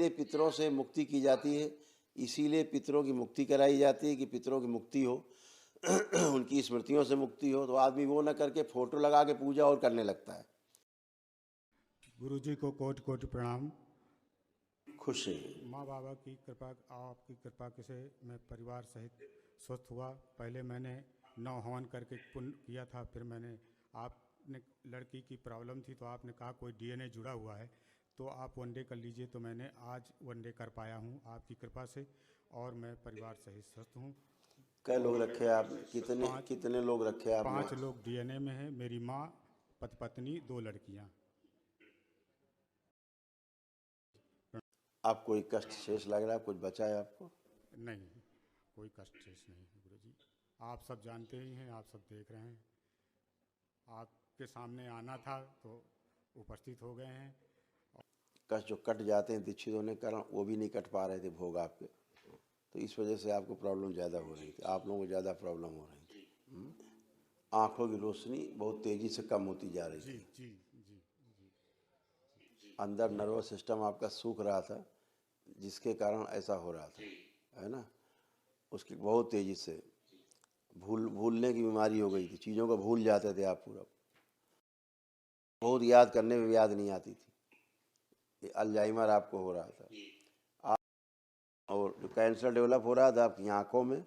इसीलिए पितरों से मुक्ति की जाती है, इसीलिए पितरों की मुक्ति कराई जाती है कि पितरों की मुक्ति हो उनकी स्मृतियों से मुक्ति हो। तो आदमी वो न करके फोटो लगा के पूजा और करने लगता है। गुरुजी को कोटि कोटि प्रणाम। खुश है। माँ बाबा की कृपा, आपकी कृपा से मैं परिवार सहित स्वस्थ हुआ। पहले मैंने नौ हवन करके पुण्य किया था, फिर मैंने, आपने लड़की की प्रॉब्लम थी तो आपने कहा कोई डीएनए जुड़ा हुआ है तो आप वनडे कर लीजिए, तो मैंने आज वनडे कर पाया हूँ आपकी कृपा से, और मैं परिवार सहित स्वस्थ हूँ। कै लोग रखे आपने? कितने कितने लोग रखे आपने? 5 लोग डीएनए में हैं, मेरी माँ, पति, 2 लड़कियाँ। आप कोई कष्ट शेष लग रहा है? कुछ बचा है आपको? नहीं, कोई कष्ट शेष नहीं है गुरुजी। आप सब जानते ही हैं, आप सब देख रहे हैं। आपके सामने आना था तो उपस्थित हो गए हैं। कष्ट जो कट जाते हैं दीक्षित होने के कारण, वो भी नहीं कट पा रहे थे भोग आपके, तो इस वजह से आपको प्रॉब्लम ज़्यादा हो रही थी, आप लोगों को ज़्यादा प्रॉब्लम हो रही थी। आँखों की रोशनी बहुत तेज़ी से कम होती जा रही जी थी। जी जी जी। अंदर नर्वस सिस्टम आपका सूख रहा था, जिसके कारण ऐसा हो रहा था, है ना। उसकी बहुत तेज़ी से भूलने की बीमारी हो गई थी, चीज़ों को भूल जाते थे आप पूरा, बहुत याद करने में याद नहीं आती थी। ये अल्जाइमर आपको हो रहा था। और जो कैंसर डेवलप हो रहा था आपकी आँखों में,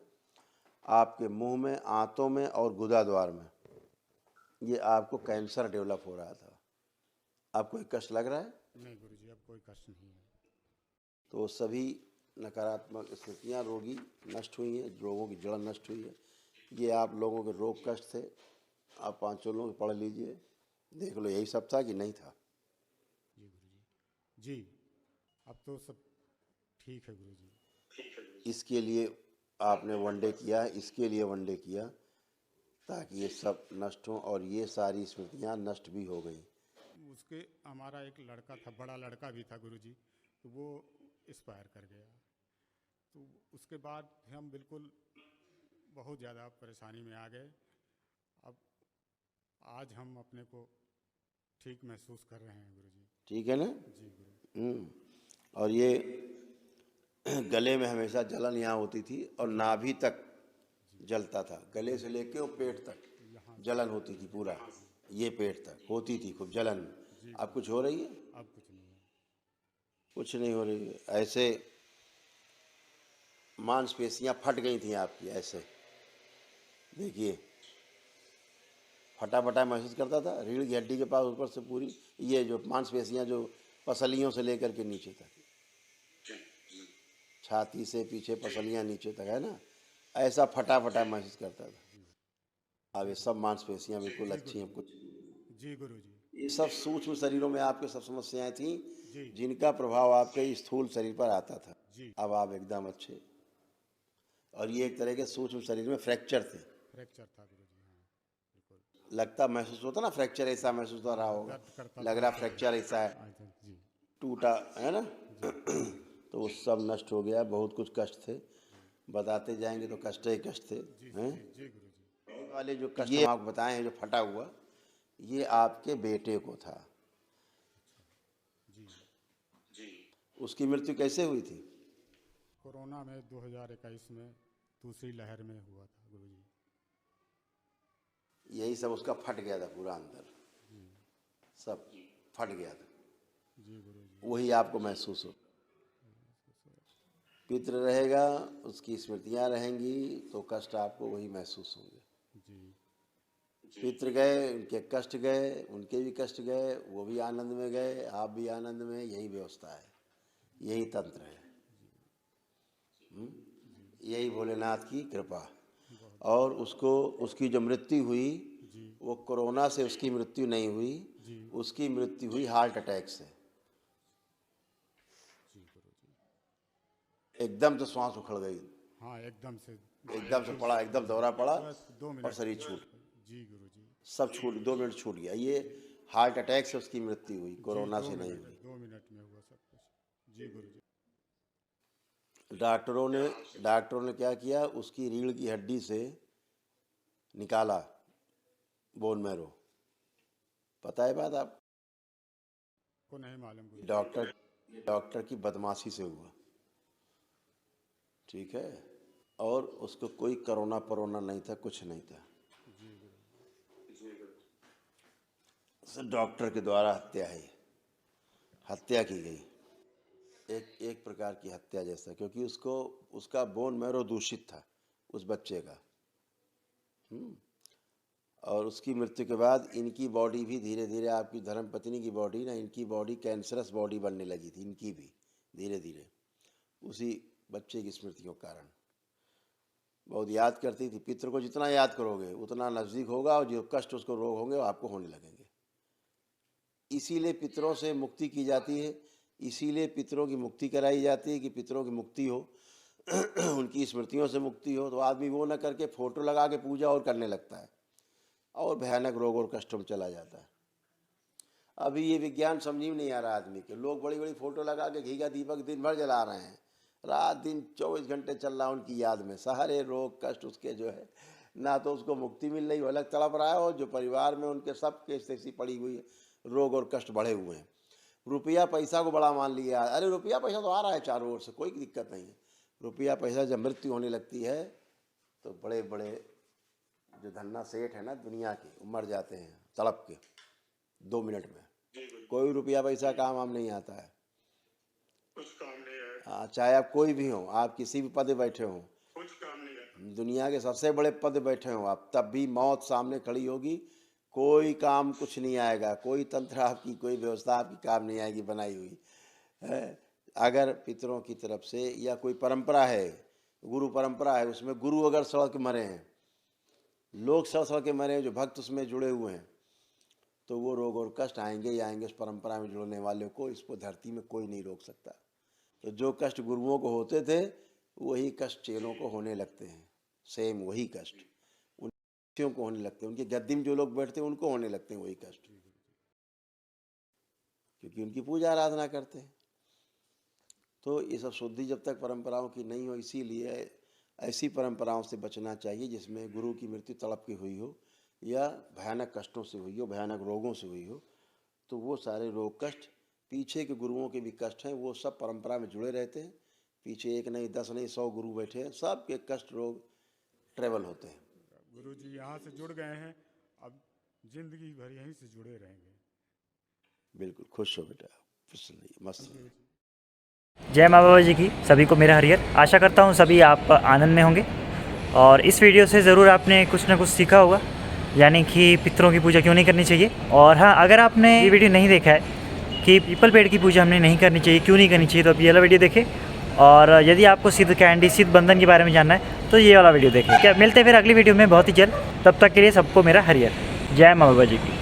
आपके मुंह में, आंतों में और गुदाद्वार में, ये आपको कैंसर डेवलप हो रहा था। आपको कोई कष्ट लग रहा है? नहीं गुरुजी, अब कोई कष्ट नहीं है। तो सभी नकारात्मक स्थितियाँ रोगी नष्ट हुई हैं, रोगों की जड़ नष्ट हुई है। ये आप लोगों के रोग कष्ट थे, आप 5 लोग पढ़ लीजिए, देख लो यही सब था कि नहीं था। जी गुरुजी जी, अब तो सब ठीक है गुरुजी। इसके लिए आपने वनडे किया, इसके लिए वनडे किया ताकि ये सब नष्ट हो, और ये सारी स्मृतियाँ नष्ट भी हो गई। उसके, हमारा एक लड़का था, बड़ा लड़का भी था गुरुजी, तो वो एक्सपायर कर गया। तो उसके बाद हम बिल्कुल बहुत ज़्यादा परेशानी में आ गए। अब आज हम अपने को ठीक महसूस कर रहे हैं गुरुजी। ठीक है ना। जी गुरु। और ये गले में हमेशा जलन यहाँ होती थी और नाभि तक जलता था, गले से लेके वो पेट तक यहाँ जलन होती थी पूरा, ये पेट तक होती थी खूब जलन। जी अब कुछ हो रही है? अब कुछ नहीं है। कुछ नहीं हो रही है। ऐसे मांसपेशियां फट गई थी आपकी, ऐसे देखिए, फटा फटा महसूस करता था रीढ़ की हड्डी के पास, ऊपर से पूरी ये जो मांसपेशियां जो पसलियों से लेकर के नीचे तक, छाती से पीछे पसलियां नीचे तक, है ना, ऐसा फटा फटा महसूस करता था। अब ये सब मांसपेशियां बिल्कुल अच्छी हैं। कुछ जी गुरुजी। ये सब सूक्ष्म शरीरों में आपके सब समस्याएं थी, जी जिनका प्रभाव आपके स्थूल शरीर पर आता था। जी। अब आप एकदम अच्छे। और ये एक तरह के सूक्ष्म शरीर में फ्रैक्चर थे, फ्रैक्चर था गुरुजी, हाँ बिल्कुल। लगता महसूस होता ना फ्रैक्चर, ऐसा महसूस हो रहा हाँ, होगा, दर्द करता लग था रहा अंदर से। फ्रैक्चर ऐसा है, जी टूटा है ना। जी तो वो सब नष्ट हो गया। बहुत कुछ कष्ट थे, बताते जाएंगे तो कष्ट ही कष्ट थे, जी हैं। जी जी गुरुजी। ये वाले जो कष्ट हम आपको बताए हैं, जो फटा हुआ, ये आपके बेटे को था। जी। उसकी मृत्यु कैसे हुई थी? कोरोना में 2021 में दूसरी लहर में हुआ था गुरुजी। यही सब उसका फट गया था पूरा अंदर, जी सब फट गया था। जी गुरुजी। वही आपको महसूस हो। पितृ रहेगा, उसकी स्मृतियाँ रहेंगी, तो कष्ट आपको वही महसूस होंगे। जी पितृ गए, उनके कष्ट गए, उनके भी कष्ट गए, वो भी आनंद में गए, आप भी आनंद में। यही व्यवस्था है, यही तंत्र है। यही भोलेनाथ की कृपा। बहुत और उसको, उसकी जो मृत्यु हुई, जी वो कोरोना से उसकी मृत्यु नहीं हुई, जी उसकी मृत्यु हुई हार्ट अटैक से। जी गुरुजी। एकदम से श्वास उखड़ गई, हाँ एकदम से। एकदम से पड़ा, एकदम दौरा पड़ा बस 2 और मिनट। शरीर छूट, जी गुरुजी। सब छूट, 2 मिनट छूट गया। ये हार्ट अटैक से उसकी मृत्यु हुई, जी कोरोना 2 से नहीं मिनट, हुई। 2 मिनट में हुआ सब कुछ। जी गुरुजी। डॉक्टरों ने क्या किया, उसकी रीढ़ की हड्डी से निकाला बोन मैरो। पता है बात आप? को नहीं मालूम गुरुजी। डॉक्टर डॉक्टर की बदमाशी से हुआ, ठीक है। और उसको कोई कोरोना परोना नहीं था, कुछ नहीं था। डॉक्टर के द्वारा हत्या है, हत्या की गई, एक प्रकार की हत्या जैसा, क्योंकि उसको उसका बोन मैरो दूषित था उस बच्चे का। और उसकी मृत्यु के बाद इनकी बॉडी भी धीरे धीरे, आपकी धर्मपत्नी की बॉडी ना, इनकी बॉडी कैंसरस बॉडी बनने लगी थी, इनकी भी धीरे धीरे, उसी बच्चे की स्मृतियों के कारण। बहुत याद करती थी। पितृ को जितना याद करोगे उतना नज़दीक होगा, और जो कष्ट उसको रोग होंगे वो आपको होने लगेंगे। इसीलिए पितरों से मुक्ति की जाती है, इसीलिए पितरों की मुक्ति कराई जाती है कि पितरों की मुक्ति हो, उनकी स्मृतियों से मुक्ति हो। तो आदमी वो न करके फ़ोटो लगा के पूजा और करने लगता है, और भयानक रोग और कष्टों में चला जाता है। अभी ये विज्ञान समझ में नहीं आ रहा आदमी के। लोग बड़ी बड़ी फ़ोटो लगा के घी का दीपक दिन भर जला रहे हैं, रात दिन 24 घंटे चल रहा है उनकी याद में। सारे रोग कष्ट उसके जो है, ना तो उसको मुक्ति मिल रही, वो अलग तड़प रहा है, और जो परिवार में उनके सब केस ऐसी पड़ी हुई है, रोग और कष्ट बढ़े हुए हैं। रुपया पैसा को बड़ा मान लिया। अरे रुपया पैसा तो आ रहा है चारों ओर से, कोई दिक्कत नहीं है। रुपया पैसा जब मृत्यु होने लगती है तो बड़े बड़े जो धन्ना सेठ है ना दुनिया के, वो मर जाते हैं तड़प के 2 मिनट में। कोई रुपया पैसा काम वाम नहीं आता है, कुछ काम नहीं है। चाहे आप कोई भी हो, आप किसी भी पद बैठे हों, कुछ काम नहीं है। दुनिया के सबसे बड़े पद बैठे हों आप, तब भी मौत सामने खड़ी होगी, कोई काम कुछ नहीं आएगा, कोई तंत्र आपकी, कोई व्यवस्था आपकी काम नहीं आएगी बनाई हुई है। अगर पितरों की तरफ से या कोई परंपरा है, गुरु परंपरा है, उसमें गुरु अगर सड़ के मरे हैं, लोग सड़ के मरे हैं, जो भक्त उसमें जुड़े हुए हैं, तो वो रोग और कष्ट आएंगे ही आएंगे। उस परंपरा में जुड़ने वाले को इसको धरती में कोई नहीं रोक सकता। तो जो कष्ट गुरुओं को होते थे वही कष्ट चेलों को होने लगते हैं, सेम वही कष्ट उन को होने लगते हैं। उनके गद्दी में जो लोग बैठते हैं उनको होने लगते हैं वही कष्ट, क्योंकि उनकी पूजा आराधना करते हैं। तो ये सब शुद्धि जब तक परंपराओं की नहीं हो, इसीलिए ऐसी परंपराओं से बचना चाहिए जिसमें गुरु की मृत्यु तड़प की हुई हो, या भयानक कष्टों से हुई हो, भयानक रोगों से हुई हो। तो वो सारे रोग कष्ट, पीछे के गुरुओं के भी कष्ट हैं, वो सब परंपरा में जुड़े रहते हैं। पीछे 1 नहीं 10 नहीं 100 गुरु बैठे हैं, सब के कष्ट रोग ट्रेवल होते हैं। गुरु जी यहाँ से जुड़ गए हैं, अब जिंदगी भर यहीं से जुड़े रहेंगे। बिल्कुल खुश हो बेटा, प्रसन्न रहिए, मस्त रहिए। जय माँ बाबा जी की सभी को मेरा हरियर। आशा करता हूँ सभी आप आनंद में होंगे, और इस वीडियो से ज़रूर आपने कुछ ना कुछ सीखा होगा, यानी कि पितरों की पूजा क्यों नहीं करनी चाहिए। और हाँ, अगर आपने ये वीडियो नहीं देखा है कि पीपल पेड़ की पूजा हमने नहीं करनी चाहिए, क्यों नहीं करनी चाहिए, तो आप ये वाला वीडियो देखें। और यदि आपको सिद्ध कैंडी, सिद्ध बंधन के बारे में जानना है तो ये वाला वीडियो देखें। क्या मिलते हैं फिर अगली वीडियो में बहुत ही जल्द। तब तक के लिए सबको मेरा हरियर। जय माँ बाबा जी की।